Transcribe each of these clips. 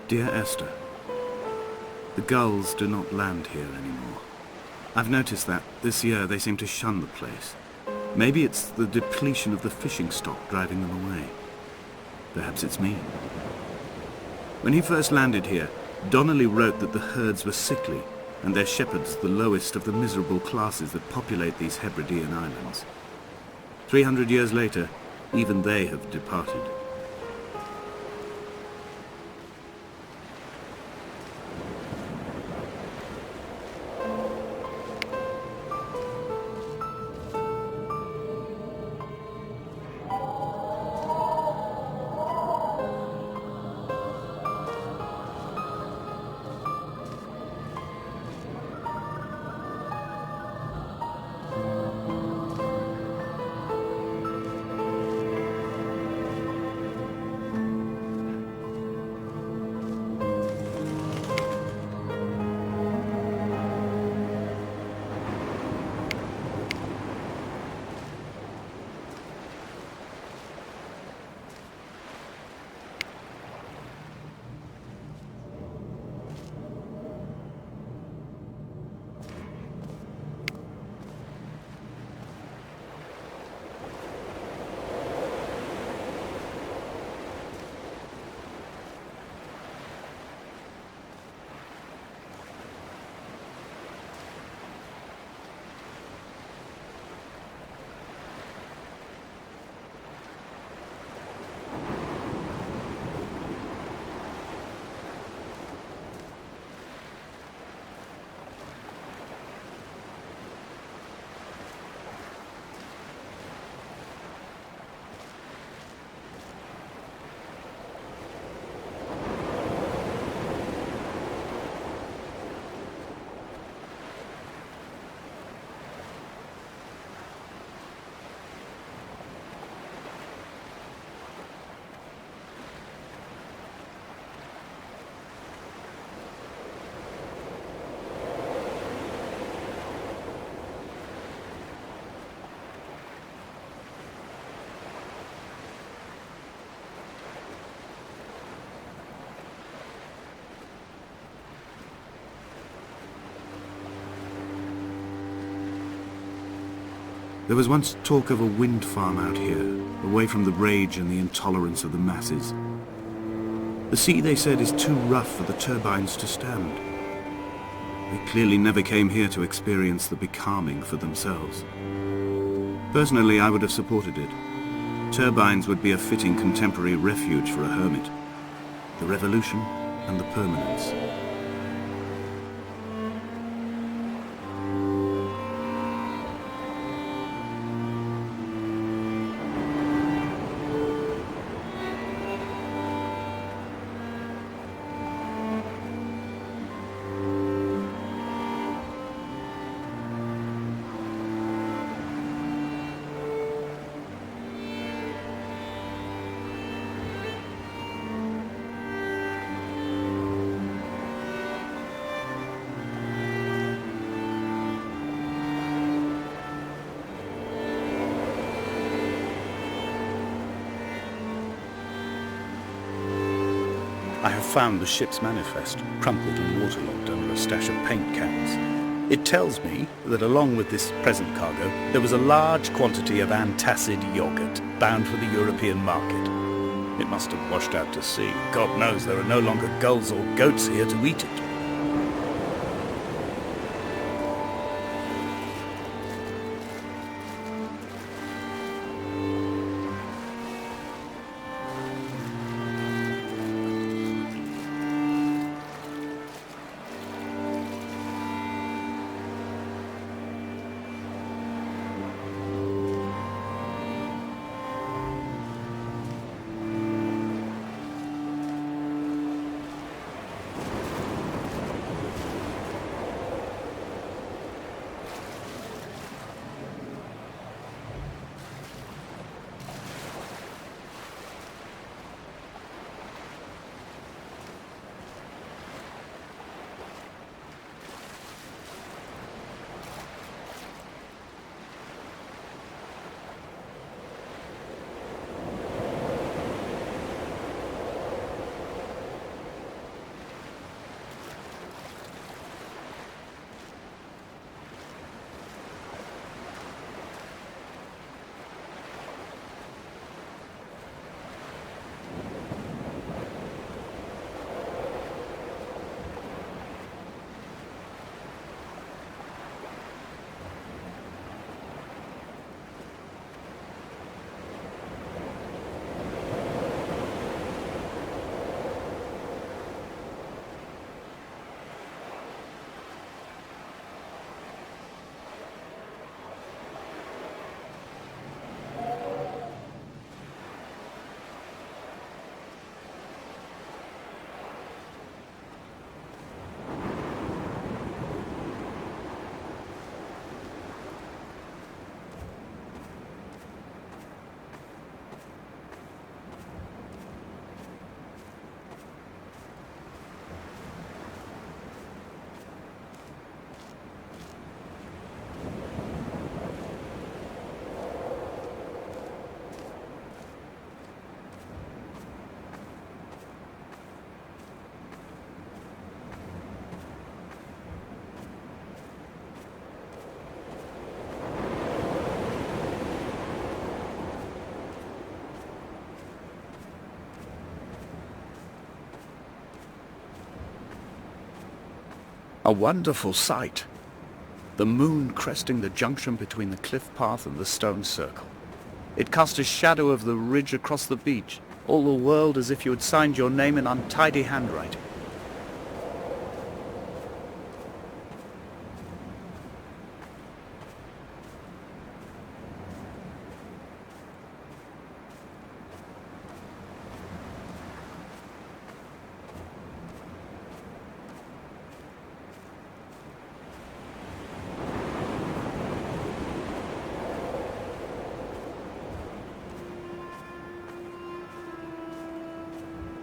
Dear Esther, the gulls do not land here anymore. I've noticed that this year they seem to shun the place. Maybe it's the depletion of the fishing stock driving them away. Perhaps it's me. When he first landed here, Donnelly wrote that the herds were sickly and their shepherds the lowest of the miserable classes that populate these Hebridean islands. 300 years later, even they have departed. There was once talk of a wind farm out here, away from the rage and the intolerance of the masses. The sea, they said, is too rough for the turbines to stand. They clearly never came here to experience the becalming for themselves. Personally, I would have supported it. Turbines would be a fitting contemporary refuge for a hermit. The revolution and the permanence. I have found the ship's manifest, crumpled and waterlogged under a stash of paint cans. It tells me that along with this present cargo, there was a large quantity of antacid yogurt bound for the European market. It must have washed out to sea. God knows there are no longer gulls or goats here to eat it. A wonderful sight. The moon cresting the junction between the cliff path and the stone circle. It cast a shadow of the ridge across the beach, all the world as if you had signed your name in untidy handwriting.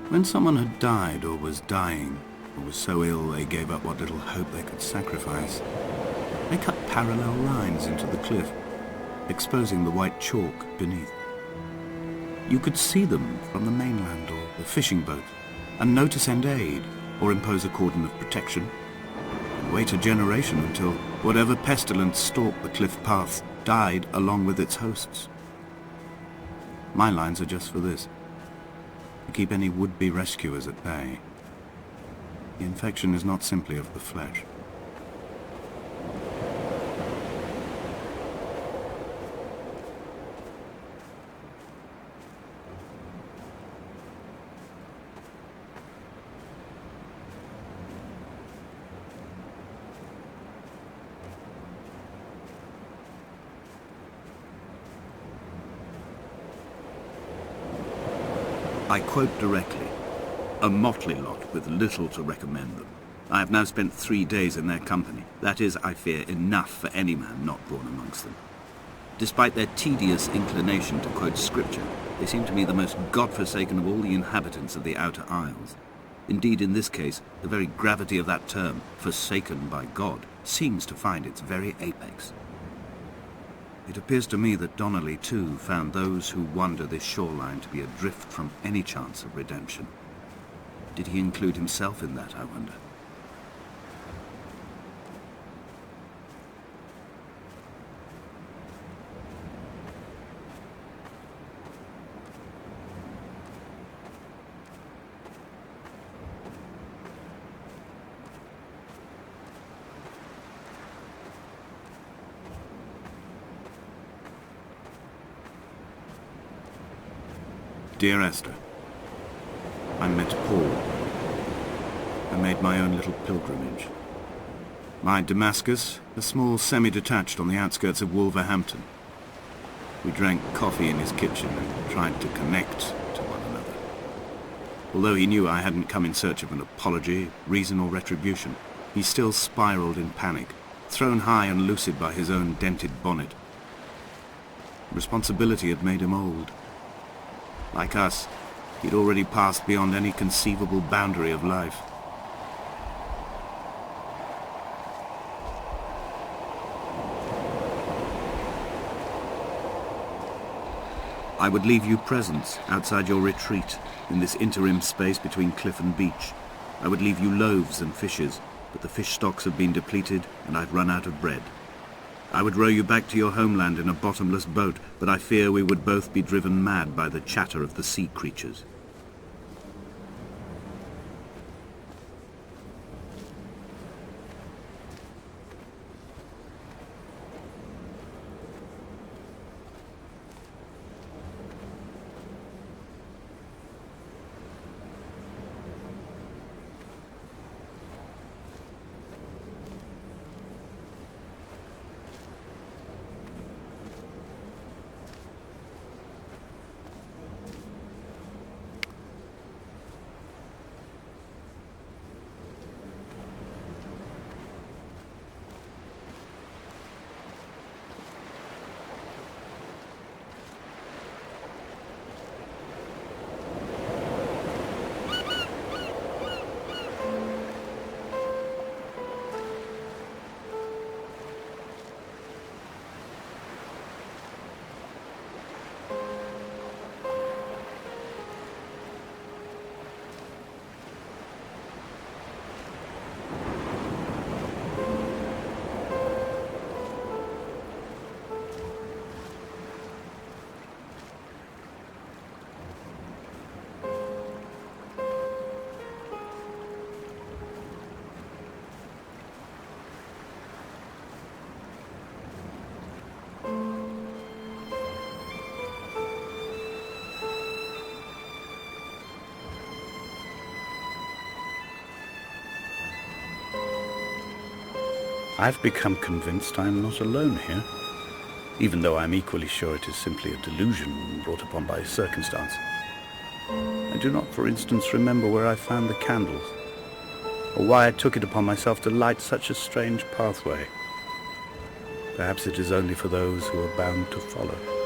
When someone had died or was dying, or was so ill they gave up what little hope they could sacrifice, they cut parallel lines into the cliff, exposing the white chalk beneath. You could see them from the mainland or the fishing boat, and know to send aid or impose a cordon of protection, and wait a generation until whatever pestilence stalked the cliff paths died along with its hosts. My lines are just for this. To keep any would-be rescuers at bay. The infection is not simply of the flesh. I quote directly, a motley lot with little to recommend them. I have now spent 3 days in their company. That is, I fear, enough for any man not born amongst them. Despite their tedious inclination to quote scripture, they seem to me the most God-forsaken of all the inhabitants of the Outer Isles. Indeed, in this case, the very gravity of that term, forsaken by God, seems to find its very apex. It appears to me that Donnelly, too, found those who wander this shoreline to be adrift from any chance of redemption. Did he include himself in that, I wonder? Dear Esther, I met Paul. I made my own little pilgrimage. My Damascus, a small semi-detached on the outskirts of Wolverhampton. We drank coffee in his kitchen and tried to connect to one another. Although he knew I hadn't come in search of an apology, reason or retribution, he still spiraled in panic, thrown high and lucid by his own dented bonnet. Responsibility had made him old. Like us, he'd already passed beyond any conceivable boundary of life. I would leave you presents outside your retreat, in this interim space between cliff and beach. I would leave you loaves and fishes, but the fish stocks have been depleted and I've run out of bread. I would row you back to your homeland in a bottomless boat, but I fear we would both be driven mad by the chatter of the sea creatures. I've become convinced I am not alone here, even though I'm equally sure it is simply a delusion brought upon by circumstance. I do not, for instance, remember where I found the candles, or why I took it upon myself to light such a strange pathway. Perhaps it is only for those who are bound to follow.